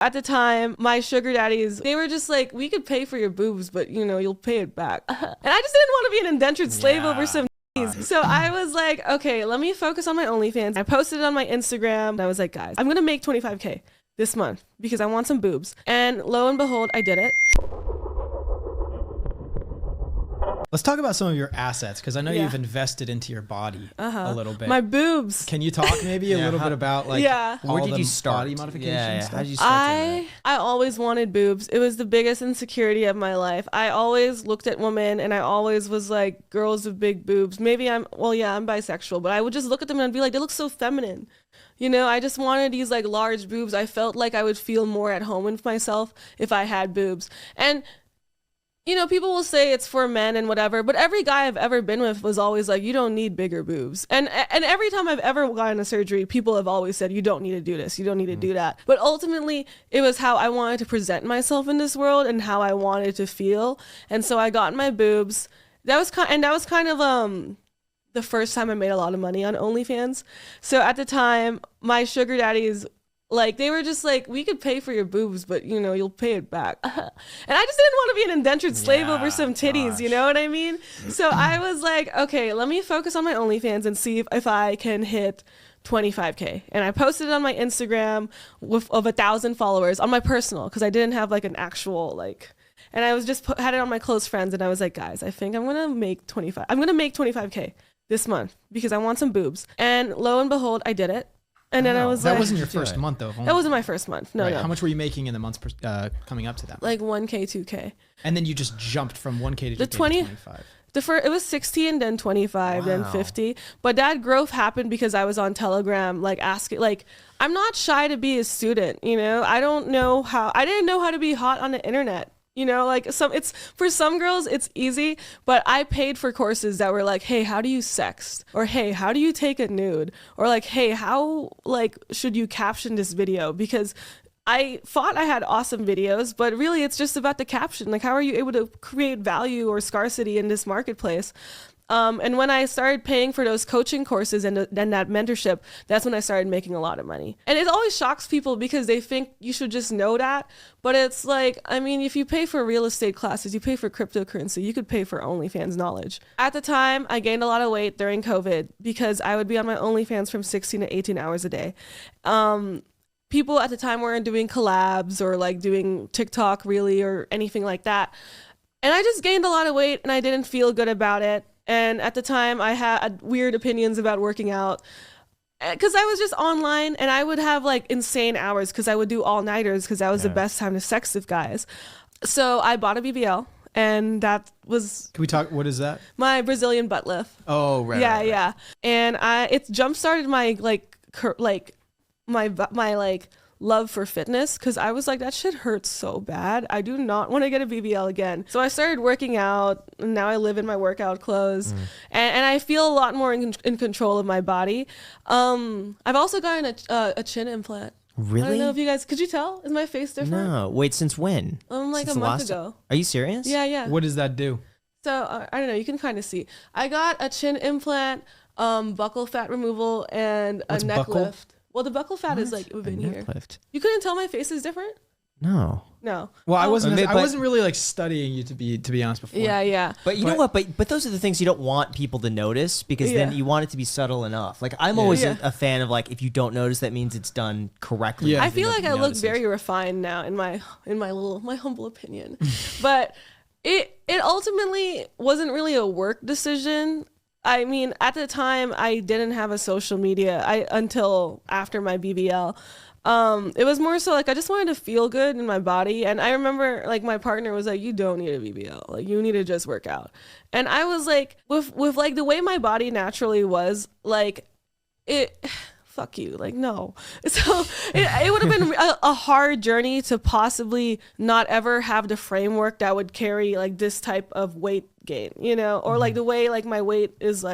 At the time, my sugar daddies, they were just like, we could pay for your boobs, but you'll pay it back. And I just didn't want to be an indentured slave over some so I was like, okay, let me focus on my OnlyFans. I posted it on my Instagram. And I was like, guys, I'm going to make $25K this month because I want some boobs. And lo and behold, I did it. Let's talk about some of your assets, because I know you've invested into your body a little bit. My boobs. Can you talk maybe a little bit about where did you start? Body modifications? Yeah. How did you start doing that? I always wanted boobs. It was the biggest insecurity of my life. I always looked at women and I always was like, girls with big boobs. Maybe I'm bisexual, but I would just look at them and I'd be like, they look so feminine. I just wanted these like large boobs. I felt like I would feel more at home with myself if I had boobs. And people will say it's for men and whatever, but every guy I've ever been with was always like, you don't need bigger boobs. And every time I've ever gotten a surgery, people have always said, you don't need to do this, you don't need to do that. But ultimately, it was how I wanted to present myself in this world and how I wanted to feel. And so I got my boobs. That was kind of the first time I made a lot of money on OnlyFans. So at the time, my sugar daddies, like, they were just like, we could pay for your boobs, but, you'll pay it back. And I just didn't want to be an indentured slave over some titties, you know what I mean? So I was like, okay, let me focus on my OnlyFans and see if I can hit 25K. And I posted it on my Instagram of 1,000 followers on my personal, because I didn't have like an actual and I was just had it on my close friends, and I was like, guys, I think I'm going to make 25K this month because I want some boobs. And lo and behold, I did it. And then I was that wasn't your first month though. That wasn't my first month. No. How much were you making in the months coming up to that? Like 1K, 2K. And then you just jumped from 1K to 2K to 25. It was 60 and then 25, then 50. But that growth happened because I was on Telegram, asking, I'm not shy to be a student, I didn't know how to be hot on the internet. It's for some girls it's easy, but I paid for courses that were like, hey, how do you sext? Or hey, how do you take a nude? Or like, hey, how should you caption this video? Because I thought I had awesome videos, but really it's just about the caption. Like, how are you able to create value or scarcity in this marketplace? And when I started paying for those coaching courses and then that mentorship, that's when I started making a lot of money. And it always shocks people because they think you should just know that. But it's like, if you pay for real estate classes, you pay for cryptocurrency, you could pay for OnlyFans knowledge. At the time, I gained a lot of weight during COVID because I would be on my OnlyFans from 16 to 18 hours a day. People at the time weren't doing collabs or doing TikTok really or anything like that. And I just gained a lot of weight and I didn't feel good about it. And at the time, I had weird opinions about working out because I was just online and I would have insane hours because I would do all-nighters because that was the best time to sex with guys. So I bought a BBL and that was... Can we talk? What is that? My Brazilian butt lift. Oh, right. Yeah, right. yeah. And it jump-started my love for fitness because I was like, that shit hurts so bad. I do not want to get a BBL again. So I started working out and now I live in my workout clothes and I feel a lot more in control of my body. I've also gotten a chin implant. Really? I don't know if you guys, could you tell? Is my face different? No. Wait, since when? Since a month ago. Are you serious? Yeah. What does that do? So I don't know, you can kind of see. I got a chin implant, buccal fat removal, and a neck lift. Well, the buckle fat is within here. Lift. You couldn't tell my face is different? No. Well, I wasn't really studying you to be honest before. Yeah. But you know what? But those are the things you don't want people to notice because then you want it to be subtle enough. I'm always a fan of if you don't notice, that means it's done correctly. Yeah. I feel like I look very refined now in my humble opinion. But it ultimately wasn't really a work decision. At the time, I didn't have a social media until after my BBL. It was more so I just wanted to feel good in my body. And I remember my partner was like, you don't need a BBL. You need to just work out. And I was like, with the way my body naturally was, fuck you, no. So it would have been a hard journey to possibly not ever have the framework that would carry this type of weight gain, or the way my weight is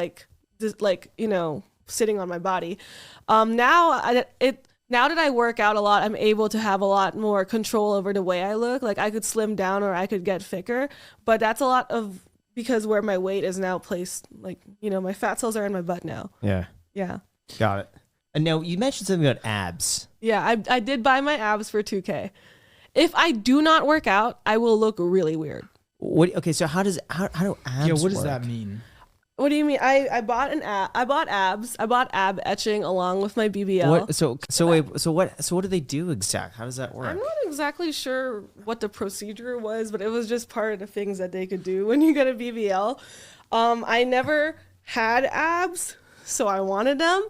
sitting on my body. Now that I work out a lot, I'm able to have a lot more control over the way I look. I could slim down or I could get thicker, but that's a lot of because where my weight is now placed. My fat cells are in my butt now. Yeah. Yeah. Got it. And now you mentioned something about abs. Yeah, I did buy my abs for $2K. If I do not work out, I will look really weird. What? Okay, so how do abs? Yeah, what does work? that mean? What do you mean? I bought I bought abs. I bought ab etching along with my BBL. What do they do exactly? How does that work? I'm not exactly sure what the procedure was, but it was just part of the things that they could do when you get a BBL. I never had abs, so I wanted them.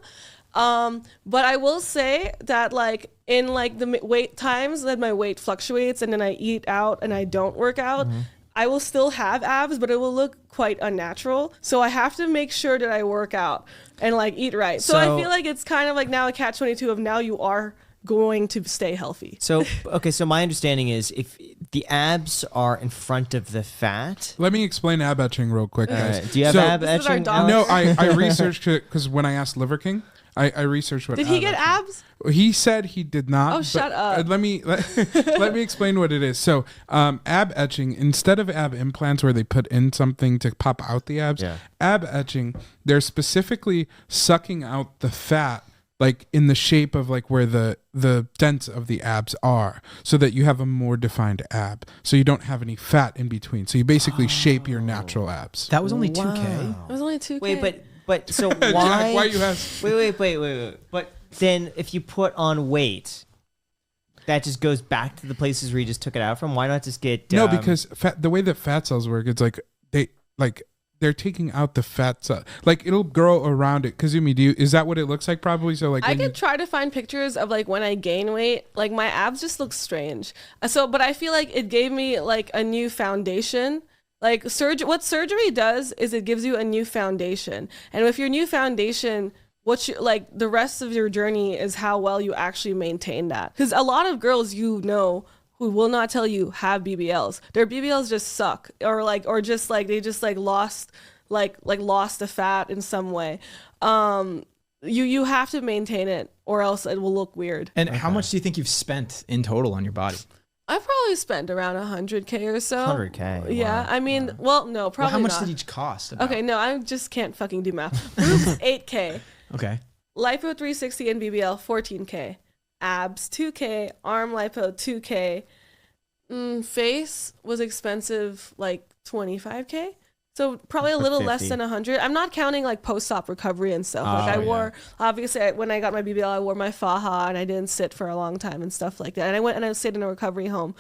But I will say that like in like the weight times that my weight fluctuates and then I eat out and I don't work out, I will still have abs, but it will look quite unnatural. So I have to make sure that I work out and like eat right. So I feel like it's kind of like now a catch-22 of now you are going to stay healthy. So, okay, so my understanding is if the abs are in front of the fat. Let me explain ab etching real quick, guys. Do you have ab etching? No, I researched it because when I asked Liver King, I researched what. Did he get abs? He said he did not. Oh, shut up. Let me explain what it is. So, ab etching, instead of ab implants where they put in something to pop out the abs, ab etching, they're specifically sucking out the fat, like in the shape of like where the dents of the abs are, so that you have a more defined ab. So you don't have any fat in between. So you basically shape your natural abs. That was only 2K. It was only 2K. Wait, but so why? Jack, why you have? Wait. But then if you put on weight, that just goes back to the places where you just took it out from. Why not just get? No, because the way that fat cells work, it's like they're taking out the fat cell. Like it'll grow around it. Kazumi, is that what it looks like? Probably. So like I could try to find pictures of like when I gain weight, like my abs just look strange. But I feel like it gave me like a new foundation. Like what surgery does is it gives you a new foundation. And with your new foundation, the rest of your journey is how well you actually maintain that. Because a lot of girls, who will not tell you have BBLs. Their BBLs just suck, or they just lost the fat in some way. You have to maintain it, or else it will look weird. And how much do you think you've spent in total on your body? I probably spent around 100K or so. 100K. Yeah, wow. I mean, well, no, probably how much not. did each cost? About? Okay, no, I just can't fucking do math. Boobs, 8K. Okay. Lipo 360 and BBL, 14K. Abs, 2K. Arm lipo, 2K. Face was expensive, like 25K. So probably a little less than 100. I'm not counting like post-op recovery and stuff. Obviously, when I got my BBL, I wore my faja and I didn't sit for a long time and stuff like that. And I went and I stayed in a recovery home.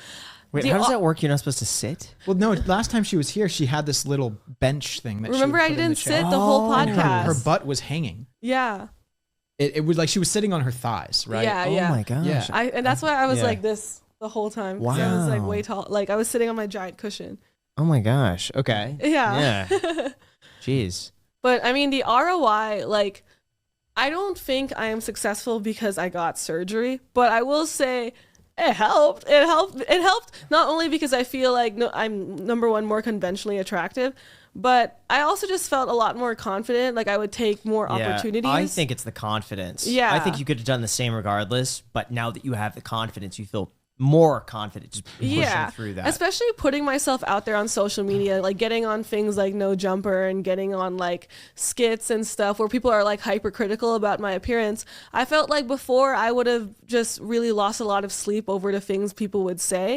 Wait, how does that work? You're not supposed to sit? Well, no. Last time she was here, she had this little bench thing that. Remember, I didn't sit the whole podcast. Her butt was hanging. Yeah. It was like she was sitting on her thighs, right? Yeah. Oh my gosh. Yeah. And that's why I was like this the whole time. Wow. I was like way tall. Like I was sitting on my giant cushion. Oh my gosh. Okay. Yeah. Jeez. But I mean, the ROI, like, I don't think I am successful because I got surgery, but I will say it helped. It helped not only because I feel like I'm number one, more conventionally attractive, but I also just felt a lot more confident. Like I would take more opportunities. I think it's the confidence. Yeah. I think you could have done the same regardless, but now that you have the confidence, you feel more confident just pushing through that. Especially putting myself out there on social media, like getting on things like No Jumper and getting on like skits and stuff where people are like hypercritical about my appearance. I felt like before I would have just really lost a lot of sleep over the things people would say.